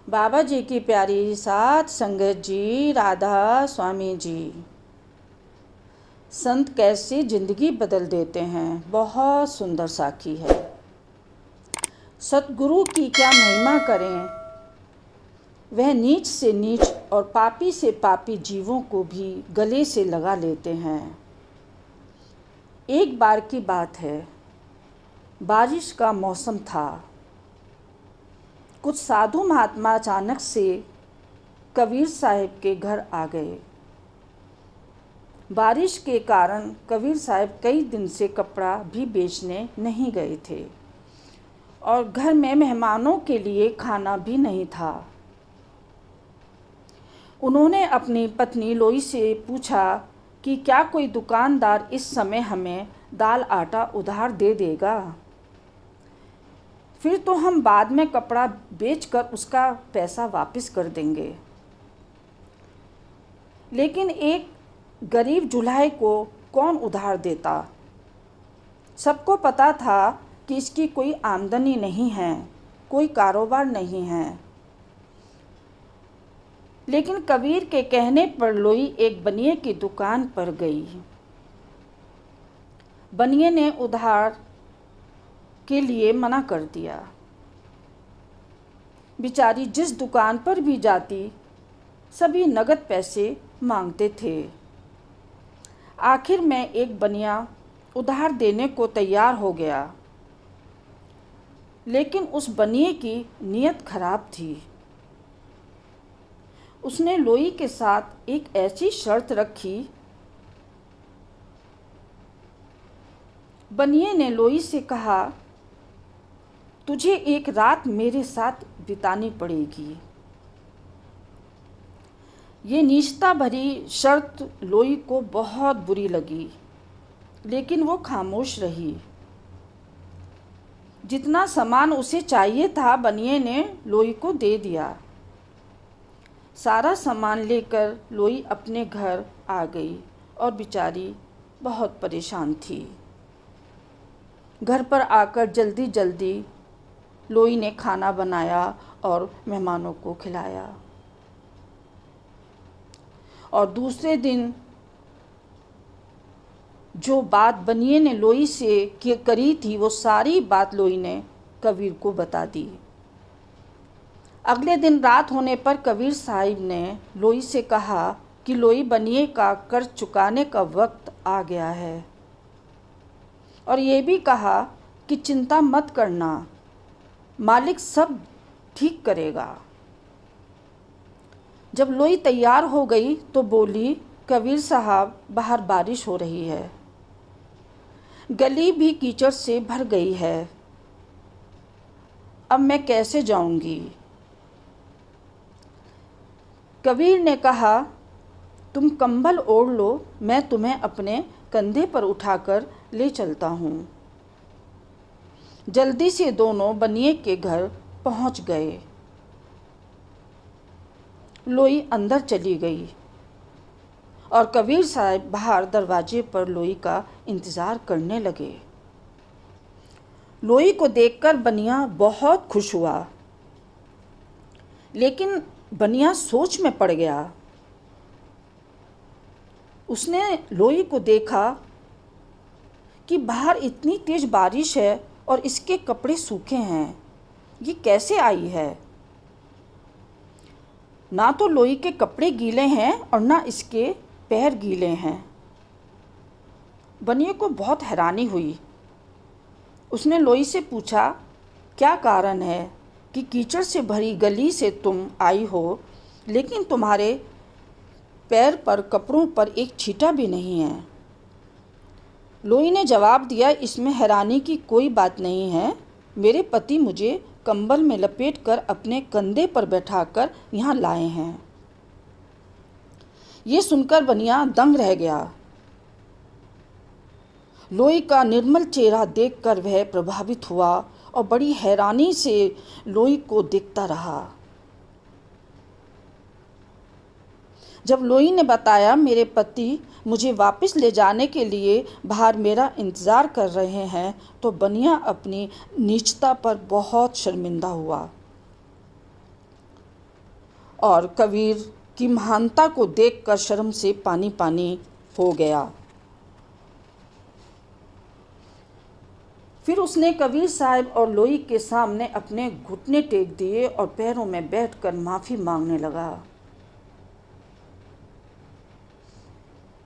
बाबा जी की प्यारी सात संगत जी, राधा स्वामी जी। संत कैसे ज़िंदगी बदल देते हैं, बहुत सुंदर साखी है। सतगुरु की क्या महिमा करें, वह नीच से नीच और पापी से पापी जीवों को भी गले से लगा लेते हैं। एक बार की बात है, बारिश का मौसम था। कुछ साधु महात्मा अचानक से कबीर साहब के घर आ गए। बारिश के कारण कबीर साहब कई दिन से कपड़ा भी बेचने नहीं गए थे और घर में मेहमानों के लिए खाना भी नहीं था। उन्होंने अपनी पत्नी लोई से पूछा कि क्या कोई दुकानदार इस समय हमें दाल आटा उधार दे देगा, फिर तो हम बाद में कपड़ा बेचकर उसका पैसा वापस कर देंगे। लेकिन एक गरीब जुल्हे को कौन उधार देता। सबको पता था कि इसकी कोई आमदनी नहीं है, कोई कारोबार नहीं है। लेकिन कबीर के कहने पर लोई एक बनिए की दुकान पर गई। बनिए ने उधार के लिए मना कर दिया। बेचारी जिस दुकान पर भी जाती, सभी नगद पैसे मांगते थे। आखिर में एक बनिया उधार देने को तैयार हो गया, लेकिन उस बनिए की नीयत खराब थी। उसने लोई के साथ एक ऐसी शर्त रखी। बनिए ने लोई से कहा, तुझे एक रात मेरे साथ बितानी पड़ेगी। ये नीचता भरी शर्त लोई को बहुत बुरी लगी, लेकिन वो खामोश रही। जितना सामान उसे चाहिए था, बनिए ने लोई को दे दिया। सारा सामान लेकर लोई अपने घर आ गई और बेचारी बहुत परेशान थी। घर पर आकर जल्दी जल्दी लोई ने खाना बनाया और मेहमानों को खिलाया। और दूसरे दिन जो बात बनिए ने लोई से करी थी, वो सारी बात लोई ने कबीर को बता दी। अगले दिन रात होने पर कबीर साहिब ने लोई से कहा कि लोई, बनिए का कर्ज चुकाने का वक्त आ गया है, और ये भी कहा कि चिंता मत करना, मालिक सब ठीक करेगा। जब लोई तैयार हो गई तो बोली, कबीर साहब, बाहर बारिश हो रही है, गली भी कीचड़ से भर गई है, अब मैं कैसे जाऊंगी। कबीर ने कहा, तुम कंबल ओढ़ लो, मैं तुम्हें अपने कंधे पर उठाकर ले चलता हूँ। जल्दी से दोनों बनिए के घर पहुँच गए। लोई अंदर चली गई और कबीर साहब बाहर दरवाजे पर लोई का इंतज़ार करने लगे। लोई को देखकर बनिया बहुत खुश हुआ, लेकिन बनिया सोच में पड़ गया। उसने लोई को देखा कि बाहर इतनी तेज बारिश है और इसके कपड़े सूखे हैं, ये कैसे आई है। ना तो लोई के कपड़े गीले हैं और ना इसके पैर गीले हैं। बनिए को बहुत हैरानी हुई। उसने लोई से पूछा, क्या कारण है कि कीचड़ से भरी गली से तुम आई हो, लेकिन तुम्हारे पैर पर कपड़ों पर एक छींटा भी नहीं है। लोई ने जवाब दिया, इसमें हैरानी की कोई बात नहीं है, मेरे पति मुझे कंबल में लपेटकर अपने कंधे पर बैठाकर यहाँ लाए हैं। ये सुनकर बनिया दंग रह गया। लोई का निर्मल चेहरा देखकर वह प्रभावित हुआ और बड़ी हैरानी से लोई को देखता रहा। जब लोई ने बताया, मेरे पति मुझे वापस ले जाने के लिए बाहर मेरा इंतज़ार कर रहे हैं, तो बनिया अपनी नीचता पर बहुत शर्मिंदा हुआ। और कबीर की महानता को देखकर शर्म से पानी पानी हो गया। फिर उसने कबीर साहब और लोई के सामने अपने घुटने टेक दिए और पैरों में बैठकर माफ़ी मांगने लगा।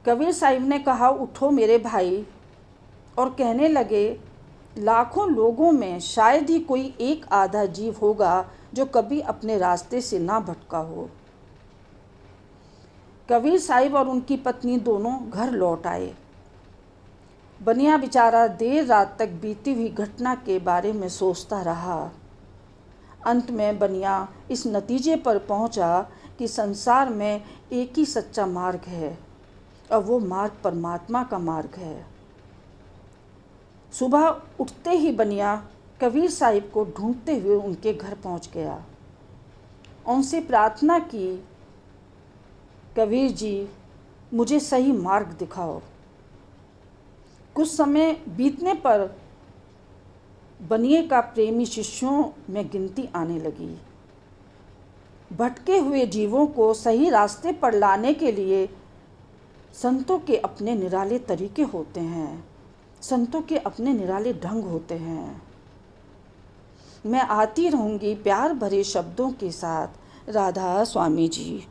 कबीर साहब ने कहा, उठो मेरे भाई, और कहने लगे, लाखों लोगों में शायद ही कोई एक आधा जीव होगा जो कभी अपने रास्ते से ना भटका हो। कबीर साहब और उनकी पत्नी दोनों घर लौट आए। बनिया बेचारा देर रात तक बीती हुई घटना के बारे में सोचता रहा। अंत में बनिया इस नतीजे पर पहुंचा कि संसार में एक ही सच्चा मार्ग है और वो मार्ग परमात्मा का मार्ग है। सुबह उठते ही बनिया कबीर साहब को ढूंढते हुए उनके घर पहुंच गया। उनसे प्रार्थना की, कबीर जी, मुझे सही मार्ग दिखाओ। कुछ समय बीतने पर बनिए का प्रेमी शिष्यों में गिनती आने लगी। भटके हुए जीवों को सही रास्ते पर लाने के लिए संतों के अपने निराले तरीके होते हैं, संतों के अपने निराले ढंग होते हैं। मैं आती रहूँगी प्यार भरे शब्दों के साथ। राधा स्वामी जी।